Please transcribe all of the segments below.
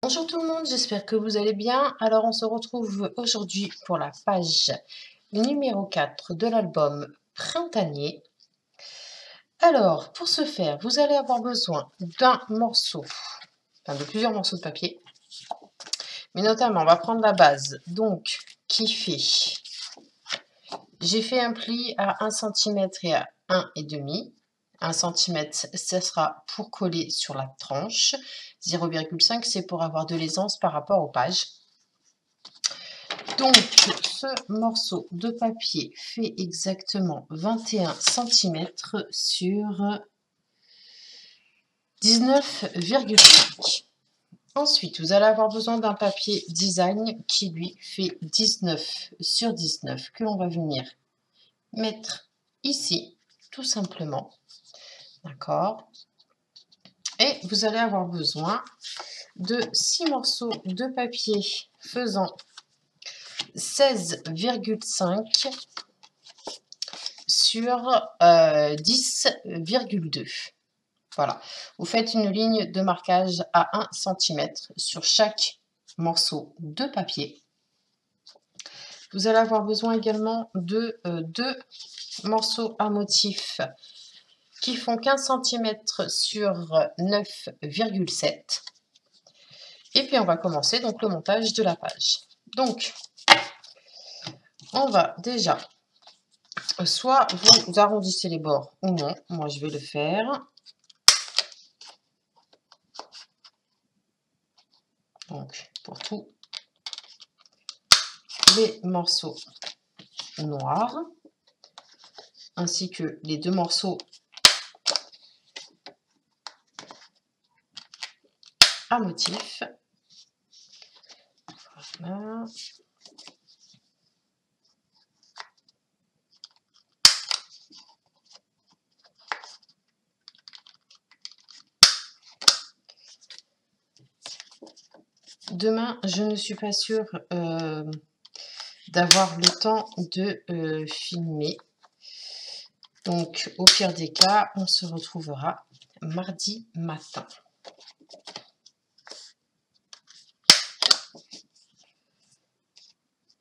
Bonjour tout le monde, j'espère que vous allez bien. Alors on se retrouve aujourd'hui pour la page numéro 4 de l'album printanier. Alors pour ce faire, vous allez avoir besoin d'un morceau, de plusieurs morceaux de papier. Mais notamment, on va prendre la base, donc qui fait... J'ai fait un pli à 1 cm et à 1,5 cm. 1 cm, ce sera pour coller sur la tranche. 0,5, c'est pour avoir de l'aisance par rapport aux pages. Donc, ce morceau de papier fait exactement 21 cm sur 19,5. Ensuite, vous allez avoir besoin d'un papier design qui lui fait 19 sur 19 que l'on va venir mettre ici, tout simplement. D'accord? Et vous allez avoir besoin de 6 morceaux de papier faisant 16,5 sur 10,2. Voilà. Vous faites une ligne de marquage à 1 cm sur chaque morceau de papier. Vous allez avoir besoin également de 2 morceaux à motif qui font 15 cm sur 9,7. Et puis on va commencer donc le montage de la page. Donc, on va déjà, soit vous arrondissez les bords ou non, moi je vais le faire. Donc, pour tous les morceaux noirs, ainsi que les 2 morceaux à motif. Voilà. Demain, je ne suis pas sûre d'avoir le temps de filmer. Donc, au pire des cas, on se retrouvera mardi matin.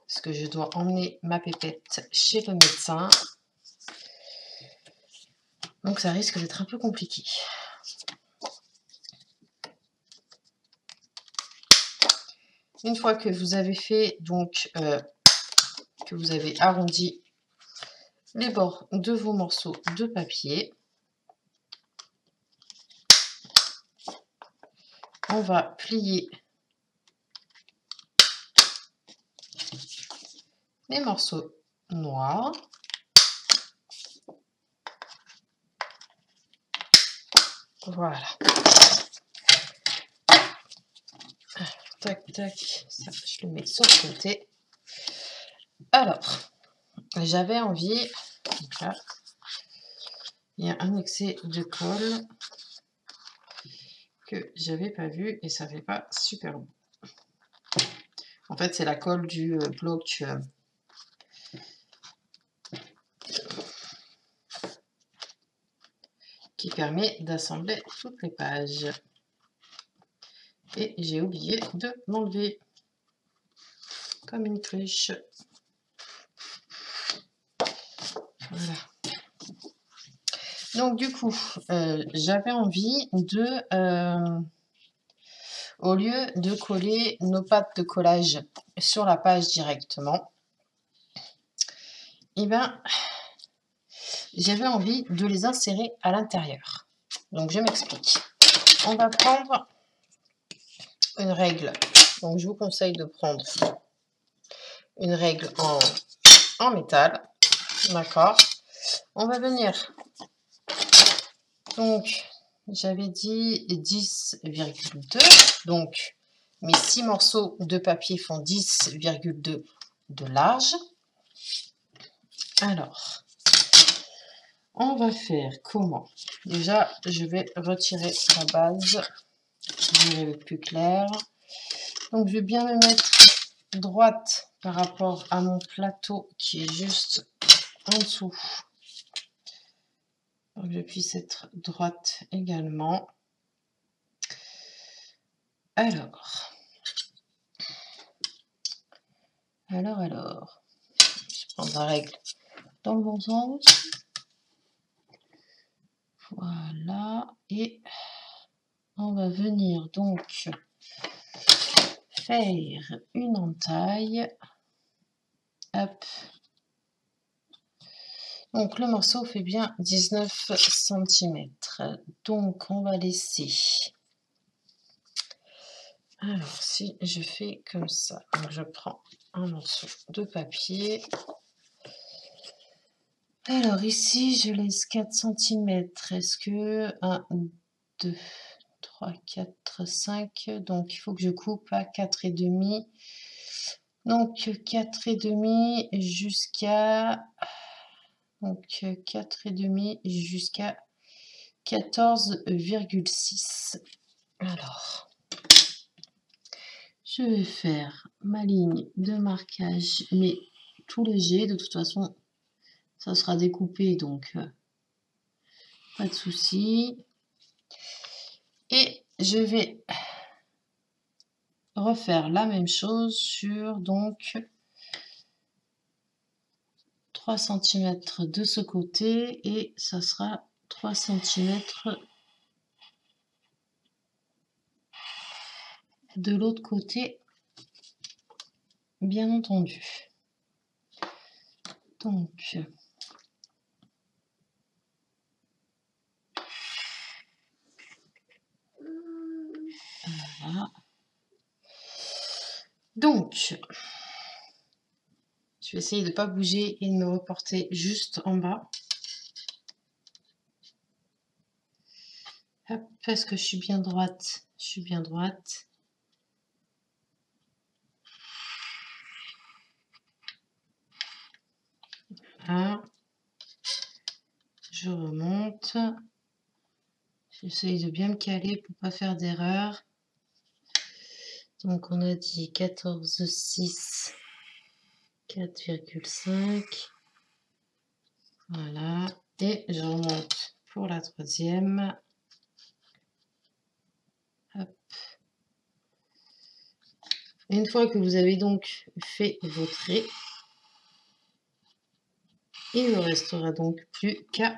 Parce que je dois emmener ma pépette chez le médecin. Donc, ça risque d'être un peu compliqué. Une fois que vous avez fait, donc, que vous avez arrondi les bords de vos morceaux de papier, on va plier les morceaux noirs. Voilà. Tac, tac. Ça, je le mets sur le côté. Alors, j'avais envie... Là, il y a un excès de colle que j'avais pas vu et ça fait pas super beau. En fait, c'est la colle du bloc qui permet d'assembler toutes les pages. Et j'ai oublié de l'enlever comme une cruche. Voilà. Donc du coup, j'avais envie de, au lieu de coller nos pattes de collage sur la page directement, eh ben, j'avais envie de les insérer à l'intérieur. Donc je m'explique. On va prendre une règle. Donc je vous conseille de prendre une règle en métal. D'accord. On va venir. Donc j'avais dit 10,2. Donc mes 6 morceaux de papier font 10,2 de large. Alors, on va faire comment? Déjà, je vais retirer la base. Je vais plus clair. Donc, je vais bien me mettre droite par rapport à mon plateau qui est juste en dessous. Donc, je puisse être droite également. Alors, Alors, je prends la règle dans le bon sens. Voilà, et on va venir donc faire une entaille. Hop. Donc le morceau fait bien 19 cm. Donc on va laisser. Alors si je fais comme ça, donc je prends un morceau de papier. Alors ici je laisse 4 cm. Est-ce que 1, 2, 3, 4, 5. Donc il faut que je coupe à 4,5. Donc 4,5 jusqu'à 4,5 jusqu'à 14,6. Alors, je vais faire ma ligne de marquage, mais tout léger. De toute façon, ça sera découpé, donc pas de souci. Et je vais refaire la même chose sur donc 3 cm de ce côté et ça sera 3 cm de l'autre côté, bien entendu. Donc voilà. Donc je vais essayer de ne pas bouger et de me reporter juste en bas. Hop, parce que je suis bien droite. Je suis bien droite. Voilà. Je remonte. J'essaye de bien me caler pour pas faire d'erreur. Donc on a dit 14,6, 4,5. Voilà. Et je remonte pour la troisième. Hop. Une fois que vous avez donc fait vos traits, il ne restera donc plus qu'à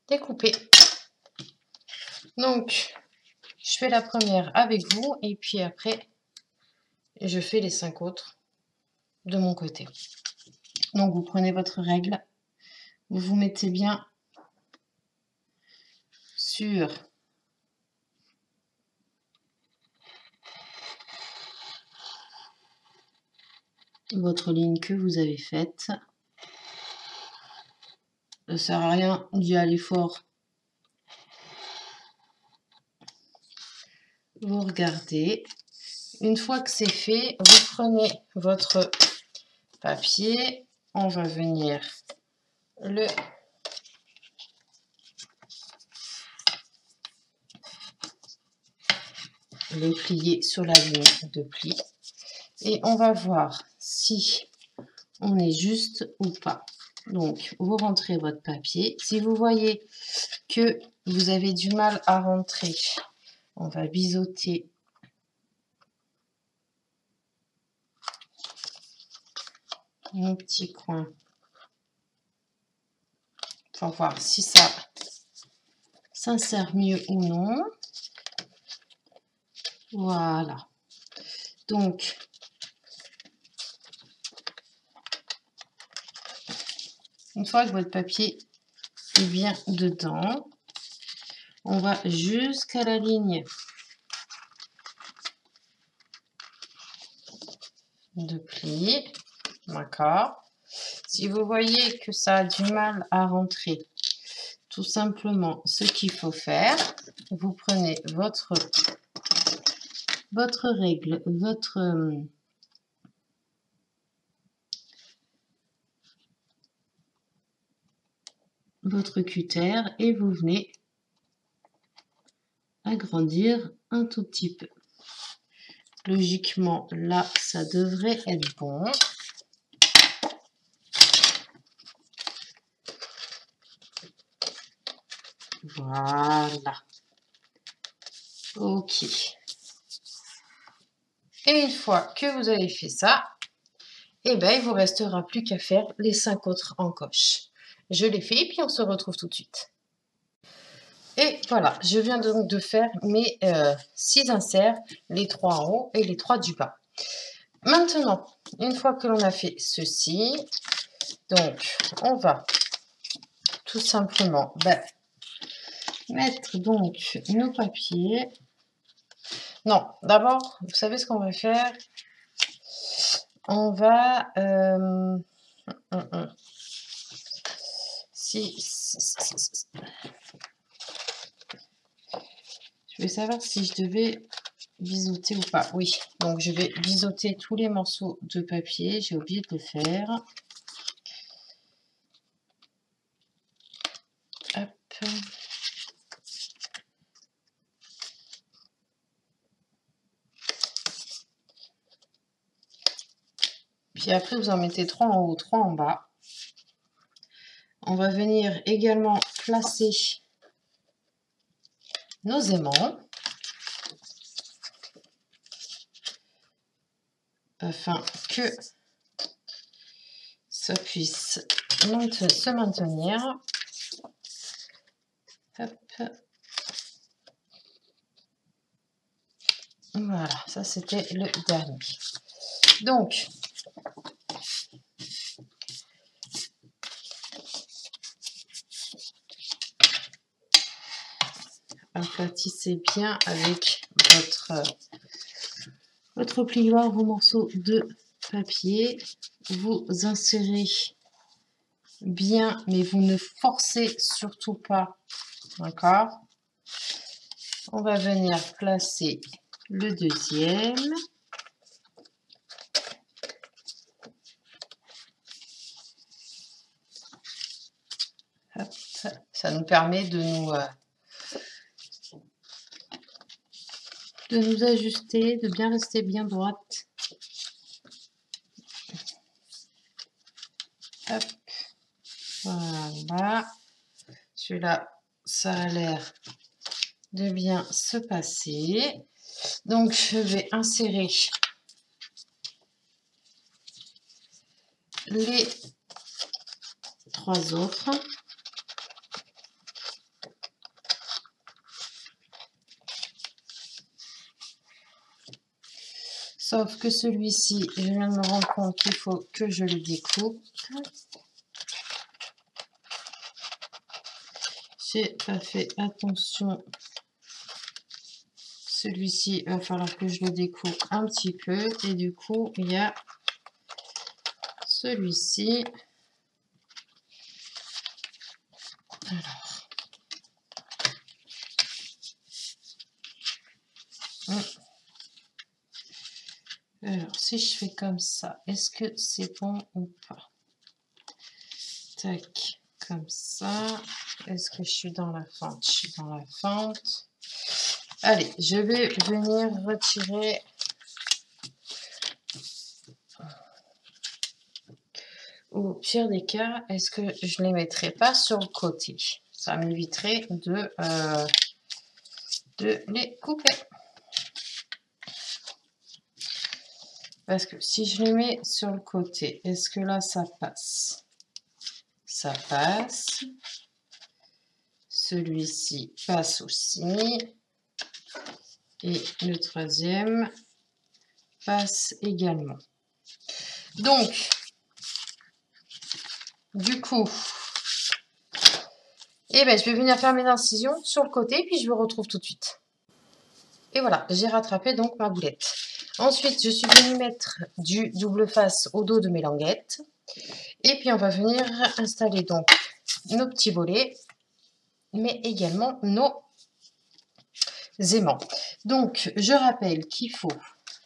découper. Donc, je fais la première avec vous et puis après, je fais les 5 autres de mon côté. Donc, vous prenez votre règle, vous vous mettez bien sur votre ligne que vous avez faite. Ça ne sert à rien d'y aller fort. Vous regardez. Une fois que c'est fait, vous prenez votre papier. On va venir le plier sur la ligne de pli. Et on va voir si on est juste ou pas. Donc, vous rentrez votre papier. Si vous voyez que vous avez du mal à rentrer, on va biseauter mon petit coin pour voir si ça s'insère mieux ou non. Voilà. Donc, une fois que votre papier est bien dedans, on va jusqu'à la ligne de pli. D'accord. Si vous voyez que ça a du mal à rentrer, tout simplement, ce qu'il faut faire, vous prenez votre règle, votre cutter et vous venez agrandir un tout petit peu. Logiquement, là, ça devrait être bon. Voilà. Ok. Et une fois que vous avez fait ça, Et ben il vous restera plus qu'à faire les 5 autres encoches. Je les fais et puis on se retrouve tout de suite. Et voilà, je viens donc de faire mes 6 inserts, les 3 en haut et les 3 du bas. Maintenant, une fois que l'on a fait ceci, donc on va tout simplement mettre donc nos papiers. Non, d'abord, vous savez ce qu'on va faire? On va... je vais savoir si je devais biseauter ou pas. Oui, donc je vais biseauter tous les morceaux de papier. J'ai oublié de le faire. Hop. Puis après, vous en mettez 3 en haut, 3 en bas. On va venir également placer nos aimants. Afin que ça puisse se maintenir. Hop. Voilà, ça c'était le dernier. Donc, aplatissez bien avec votre plioir vos morceaux de papier. Vous insérez bien, mais vous ne forcez surtout pas. D'accord? On va venir placer le deuxième. Hop. Ça nous permet de nous ajuster, de bien rester bien droite. Hop. Voilà. Celui-là, ça a l'air de bien se passer. Donc, je vais insérer les 3 autres. Sauf que celui-ci, je viens de me rendre compte qu'il faut que je le découpe. J'ai pas fait attention. Celui-ci, il va falloir que je le découpe un petit peu. Et du coup, il y a celui-ci. Alors, si je fais comme ça, est-ce que c'est bon ou pas? Tac, comme ça. Est-ce que je suis dans la fente? Je suis dans la fente. Allez, je vais venir retirer. Au pire des cas, est-ce que je ne les mettrai pas sur le côté? Ça m'éviterait de les couper. Parce que si je les mets sur le côté, est-ce que là ça passe? Ça passe. Celui-ci passe aussi. Et le troisième passe également. Donc, du coup, je vais venir faire mes incisions sur le côté, puis je vous retrouve tout de suite. Et voilà, j'ai rattrapé donc ma boulette. Ensuite, je suis venue mettre du double face au dos de mes languettes. Et puis, on va venir installer donc nos petits volets, mais également nos aimants. Donc, je rappelle qu'il faut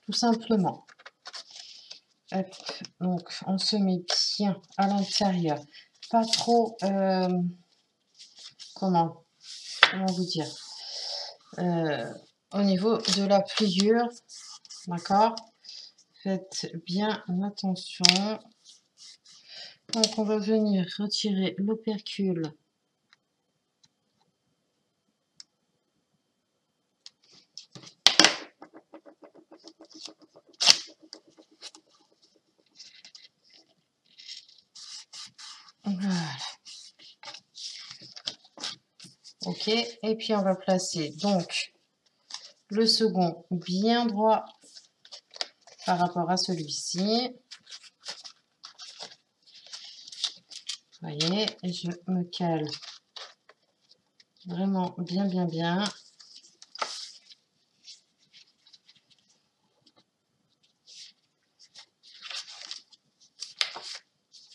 tout simplement, hop, donc on se met bien à l'intérieur, pas trop, comment vous dire, au niveau de la pliure, d'accord? Faites bien attention. Donc, on va venir retirer l'opercule. Voilà. Ok, et puis on va placer donc le second bien droit par rapport à celui-ci. Vous voyez, je me cale vraiment bien, bien, bien.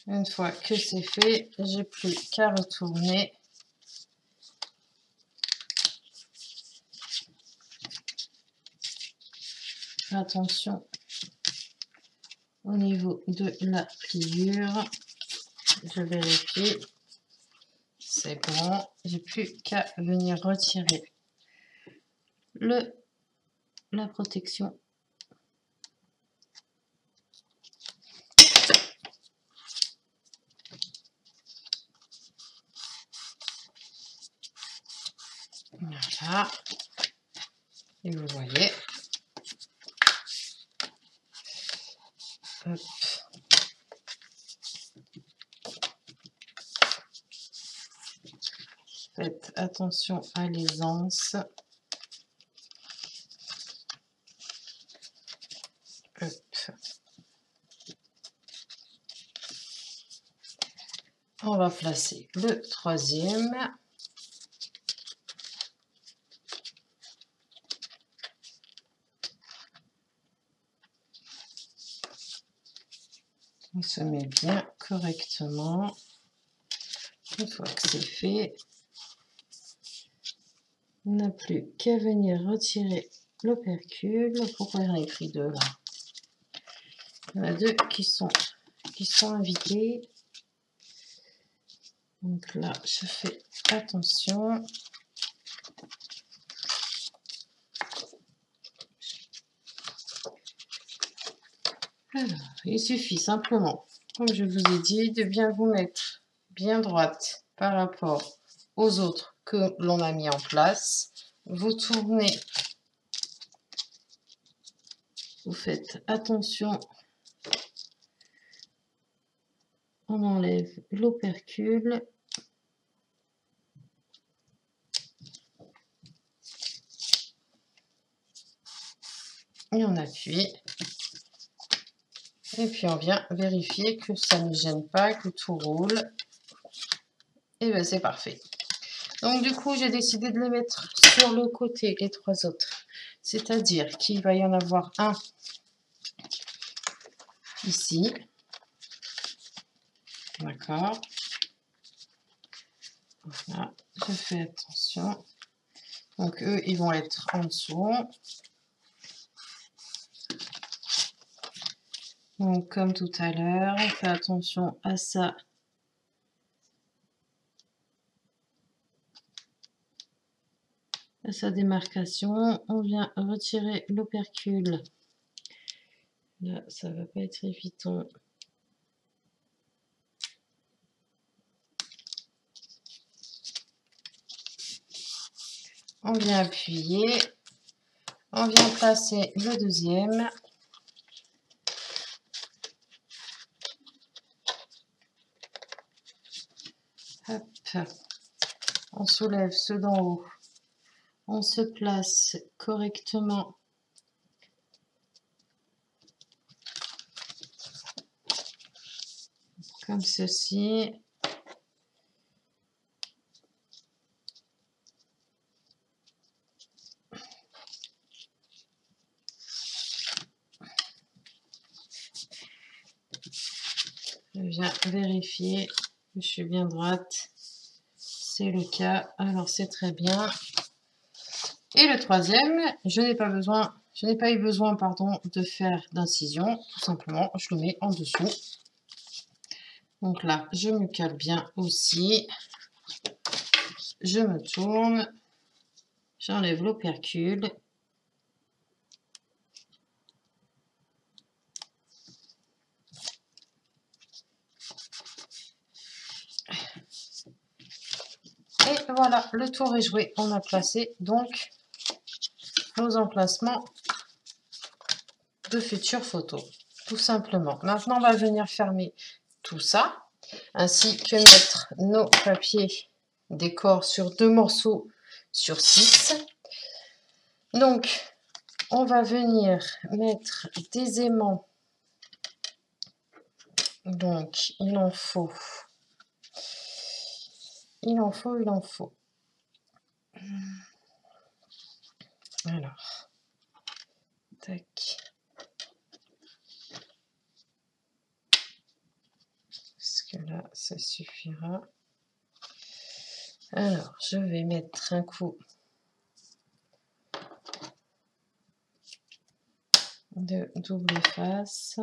Une fois que c'est fait, j'ai plus qu'à retourner. Attention au niveau de la pliure. Je vérifie. C'est bon. J'ai plus qu'à venir retirer la protection. Voilà. Et vous voyez. Hop. Faites attention à l'aisance. Hop. On va placer le troisième. On se met bien correctement. Une fois que c'est fait, on n'a plus qu'à venir retirer l'opercule. Pourquoi j'en ai pris deux là? Il y en a deux qui sont invités. Donc là, je fais attention. Alors, il suffit simplement, comme je vous ai dit, de bien vous mettre bien droite par rapport aux autres que l'on a mis en place. Vous tournez, vous faites attention. On enlève l'opercule. Et on appuie. Et puis on vient vérifier que ça ne gêne pas, que tout roule. Et bien c'est parfait. Donc du coup j'ai décidé de les mettre sur le côté, les trois autres. C'est-à-dire qu'il va y en avoir un ici. D'accord. Voilà, je fais attention. Donc eux, ils vont être en dessous. Donc comme tout à l'heure, on fait attention à ça. À sa démarcation. On vient retirer l'opercule. Là, ça va pas être évident. On vient appuyer. On vient placer le deuxième. Hop. On soulève ceux d'en haut. On se place correctement. Comme ceci. Je viens vérifier que je suis bien droite. C'est le cas, alors c'est très bien. Et le troisième, je n'ai pas eu besoin, pardon, de faire d'incision. Tout simplement, je le mets en dessous. Donc là, je me cale bien aussi. Je me tourne. J'enlève l'opercule. Et voilà, le tour est joué. On a placé donc nos emplacements de futures photos. Tout simplement. Maintenant, on va venir fermer tout ça. ainsi que mettre nos papiers décor sur 2 morceaux sur 6. Donc, on va venir mettre des aimants. Donc, il en faut. Alors, tac. Parce que là, ça suffira. Alors, je vais mettre un coup de double face.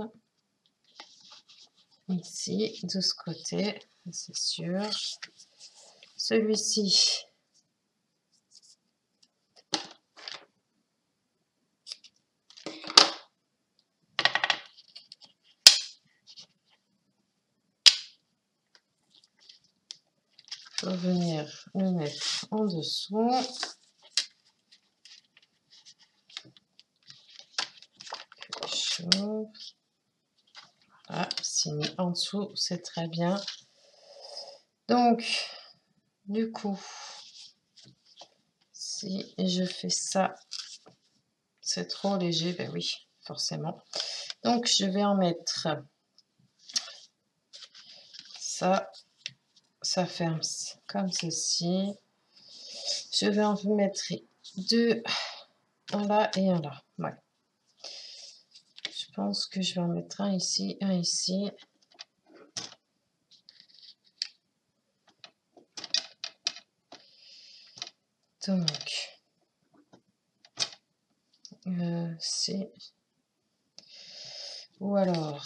Ici, de ce côté, c'est sûr. Celui-ci, je vais venir le mettre en dessous. Chaud. Voilà, c'est mis en dessous, c'est très bien. Donc, du coup, si je fais ça, c'est trop léger, ben oui, forcément. Donc, je vais en mettre ça, ça ferme comme ceci. Je vais en mettre 2, un là et un là. Ouais. Je pense que je vais en mettre un ici, un ici. Donc, c'est... Ou alors...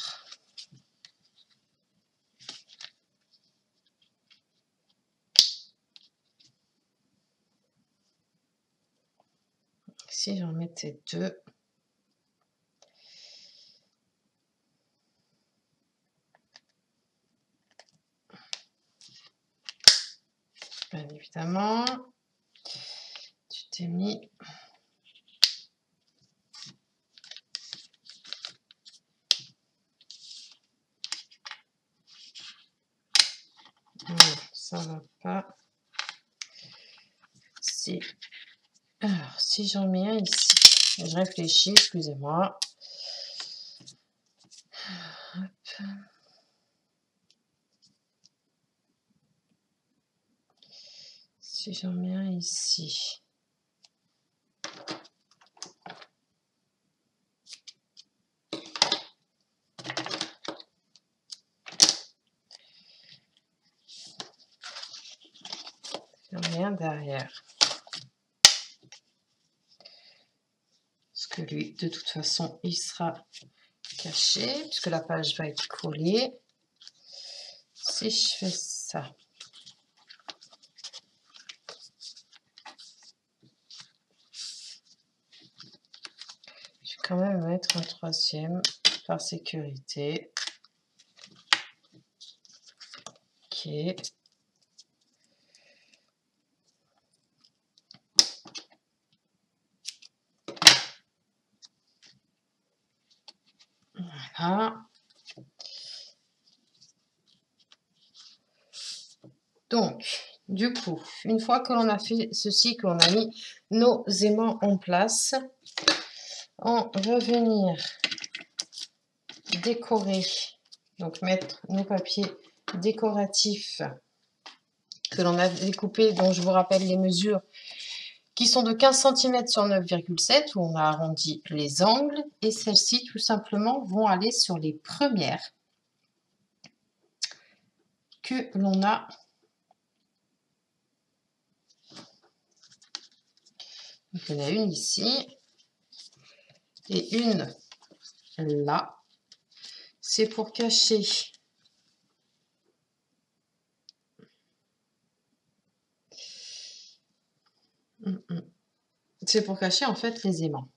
Si j'en mettais 2... Bien évidemment, tu t'es mis... Non, ça va pas. Si... Alors, si j'en mets un ici, je réfléchis, excusez-moi. Si j'en mets un ici. J'en mets un derrière. Parce que lui, de toute façon, il sera caché, puisque la page va être collée. Si je fais ça, je vais quand même mettre un troisième par sécurité. Ok. Voilà. Donc, du coup, une fois que l'on a fait ceci, que l'on a mis nos aimants en place, on va venir décorer, donc mettre nos papiers décoratifs que l'on a découpés, dont je vous rappelle les mesures, qui sont de 15 cm sur 9,7, où on a arrondi les angles, et celles-ci, tout simplement, vont aller sur les premières que l'on a. Donc, il y en a une ici, et une là. C'est pour cacher en fait les aimants.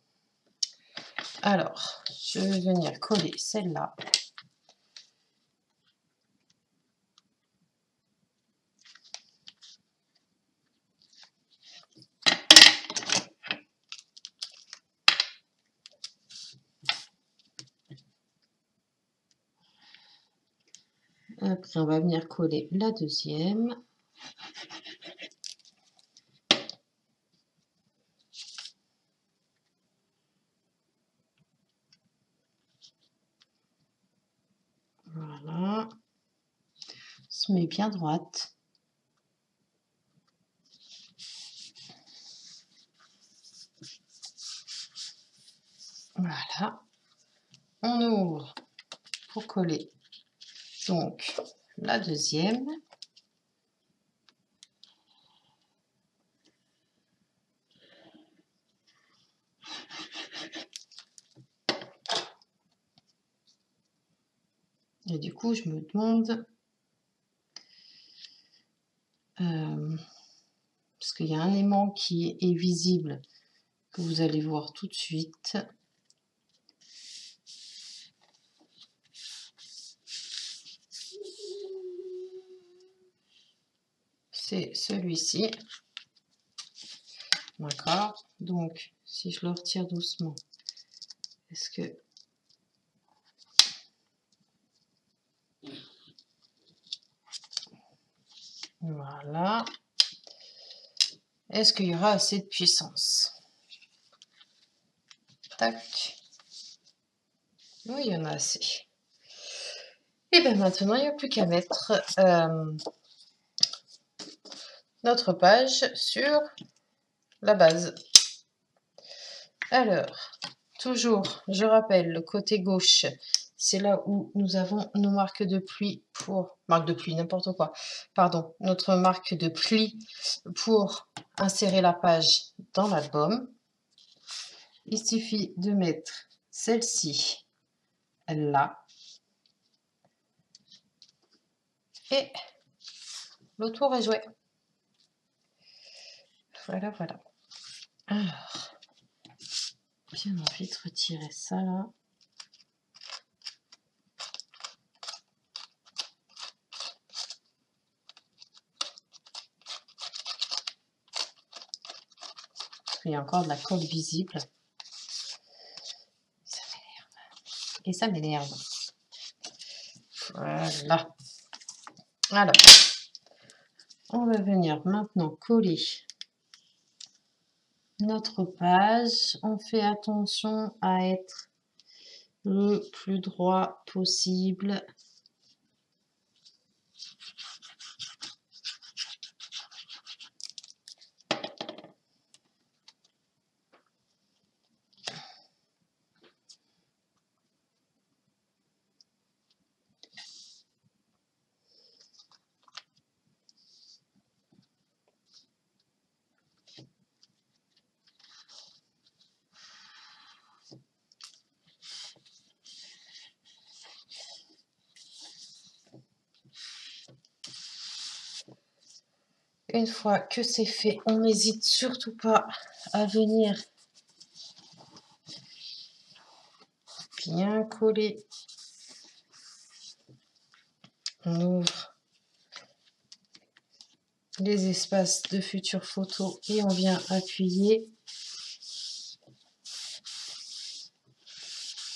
Alors, je vais venir coller celle-là. Hop, Après, on va venir coller la deuxième. Voilà. On se met bien droite. Voilà. On ouvre pour coller donc la deuxième. Et du coup, je me demande, parce qu'il y a un aimant qui est visible, que vous allez voir tout de suite. C'est celui-ci. D'accord. Donc, si je le retire doucement, est-ce que... Voilà. Est-ce qu'il y aura assez de puissance? Tac. Oui, il y en a assez. Et bien maintenant, il n'y a plus qu'à mettre notre page sur la base. Alors, toujours, je rappelle, le côté gauche, c'est là où nous avons nos marques de pli pour... Marque de pli, n'importe quoi. Pardon, notre marque de pli pour insérer la page dans l'album. Il suffit de mettre celle-ci là. Et le tour est joué. Voilà, voilà. Alors, bien envie de retirer ça là. Il y a encore de la colle visible. Ça m'énerve. Et ça m'énerve. Voilà. Alors, on va venir maintenant coller notre page. On fait attention à être le plus droit possible. Une fois que c'est fait, on n'hésite surtout pas à venir bien coller. On ouvre les espaces de futures photos et on vient appuyer.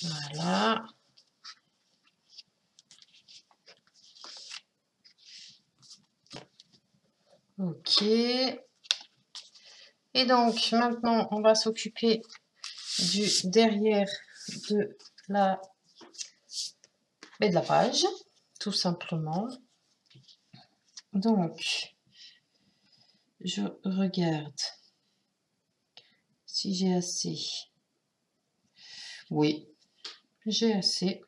Voilà. Ok. Et donc, maintenant, on va s'occuper du derrière de la page, tout simplement. Donc, je regarde si j'ai assez. Oui, j'ai assez.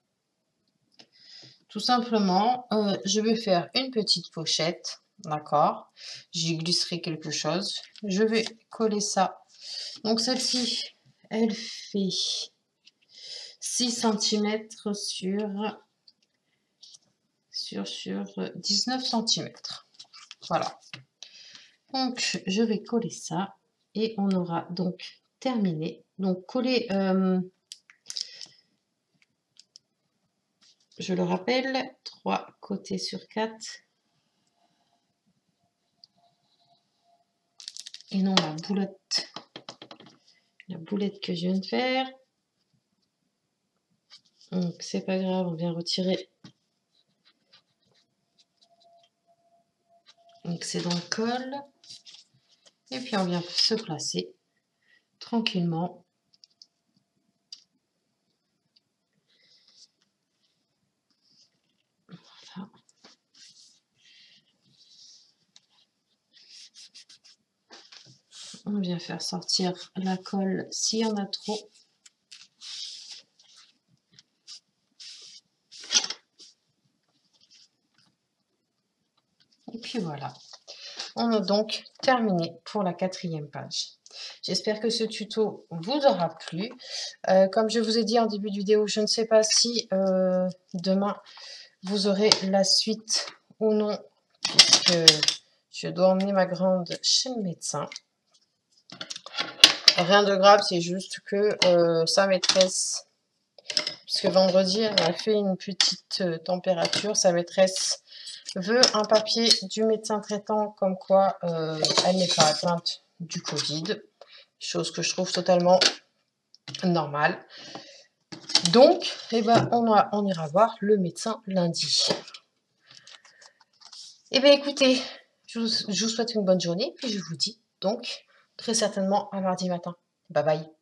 Tout simplement, je vais faire une petite pochette, d'accord? J'y glisserai quelque chose. Je vais coller ça. Donc, celle-ci, elle fait 6 cm sur 19 cm. Voilà. Donc, je vais coller ça et on aura donc terminé. Donc, coller, je le rappelle, 3 côtés sur 4. Et non la boulette que je viens de faire. Donc, c'est pas grave, on vient retirer excédent de colle. Et puis on vient se placer tranquillement. Voilà. On vient faire sortir la colle s'il y en a trop. Et puis voilà. On a donc terminé pour la 4e page. J'espère que ce tuto vous aura plu. Comme je vous ai dit en début de vidéo, je ne sais pas si demain vous aurez la suite ou non, puisque je dois emmener ma grande chez le médecin. Rien de grave, c'est juste que sa maîtresse, puisque vendredi elle a fait une petite température, sa maîtresse veut un papier du médecin traitant comme quoi elle n'est pas atteinte du Covid, chose que je trouve totalement normale. Donc, eh ben, on ira voir le médecin lundi. Eh bien écoutez, je vous souhaite une bonne journée, puis je vous dis donc très certainement à mardi matin. Bye bye.